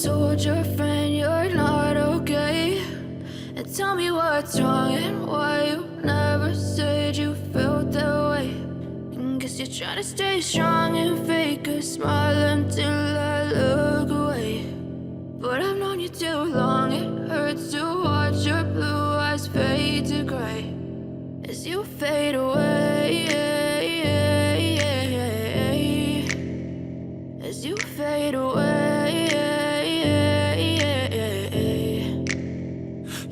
told your friend you're not okay? And tell me what's wrong and why you never said you felt that way. And guess you're trying to stay strong and fake a smile until I look away. But I've known you too long, it hurts to watch your blue eyes fade to gray as you fade away, as you fade away.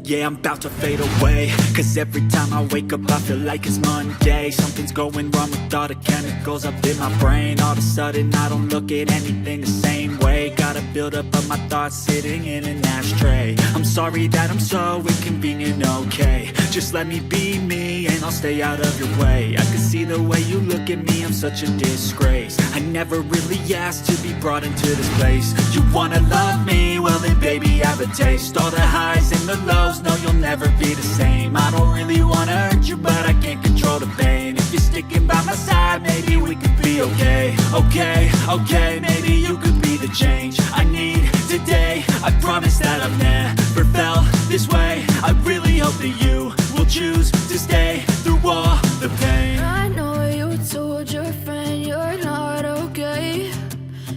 Yeah, I'm about to fade away, cause every time I wake up I feel like it's Monday. Something's going wrong with all the chemicals up in my brain. All of a sudden I don't look at anything the same way. Got a buildup of my thoughts sitting in an ashtray. I'm sorry that I'm so inconvenient, okay? Just let me be me and I'll stay out of your way. I can see the way you look at me, I'm such a disgrace. I never really asked to be brought into this place. You wanna love me? Well then baby have a taste. All the highs and the lows, no you'll never be the same. I don't really wanna hurt you but I can't control the pain. If you're sticking by my side maybe we could be okay. Okay, maybe you could be the change I need today. I promise that I've never felt this way. I really hope that you will choose to stay through all the pain. I know you told your friend you're not okay.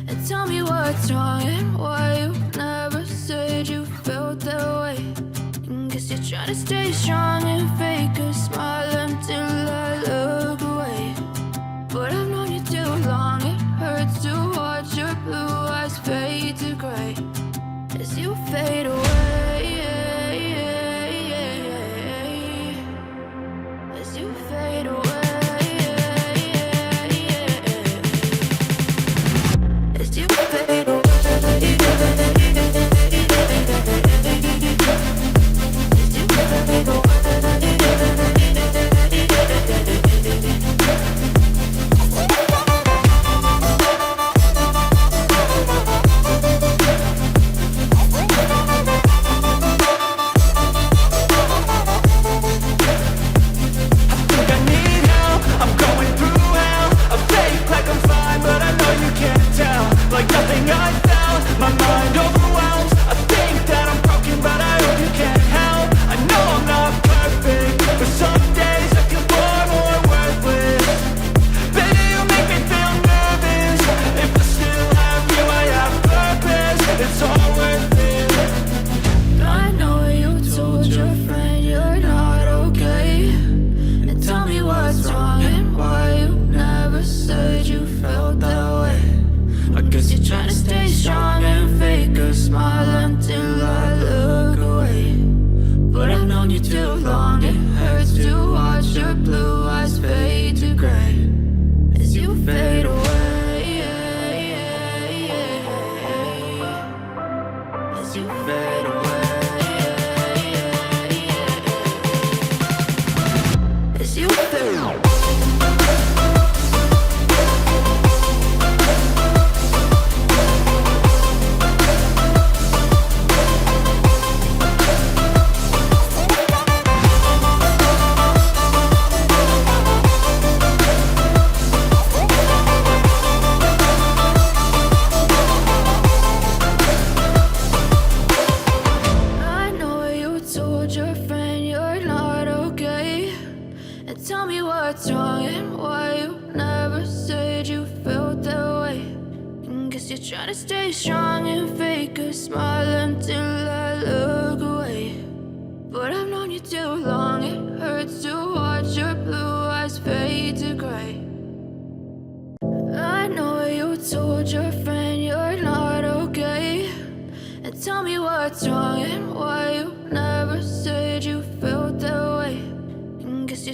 And tell me what's wrong and why you never said you felt that way. And guess you're trying to stay strong and fake a smile until I look away. But I've known you too long, it hurts to watch your blue eyes fade to gray as you fade away, as you fade away, as you fade away.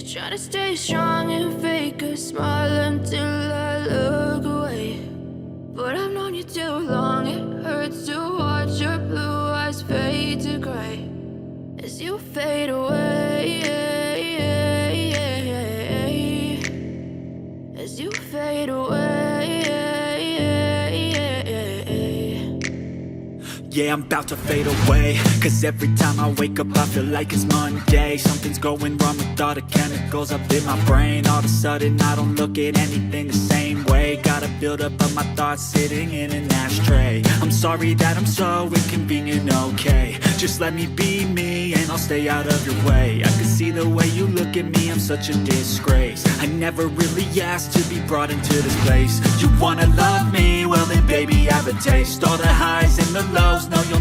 Try to stay strong and fake a smile until I look away. But I've known you too long, it hurts to watch your blue eyes fade to gray as you fade away, as you fade away. Yeah, I'm about to fade away, cause every time I wake up I feel like it's Monday. Something's going wrong with all the chemicals up in my brain. All of a sudden I don't look at anything the same way. Got a buildup of my thoughts sitting in an ashtray. I'm sorry sorry that I'm so inconvenient, okay. Just let me be me and I'll stay out of your way. I can see the way you look at me, I'm such a disgrace. I never really asked to be brought into this place. You wanna love me? Well then baby, have a taste. All the highs and the lows, no, you'll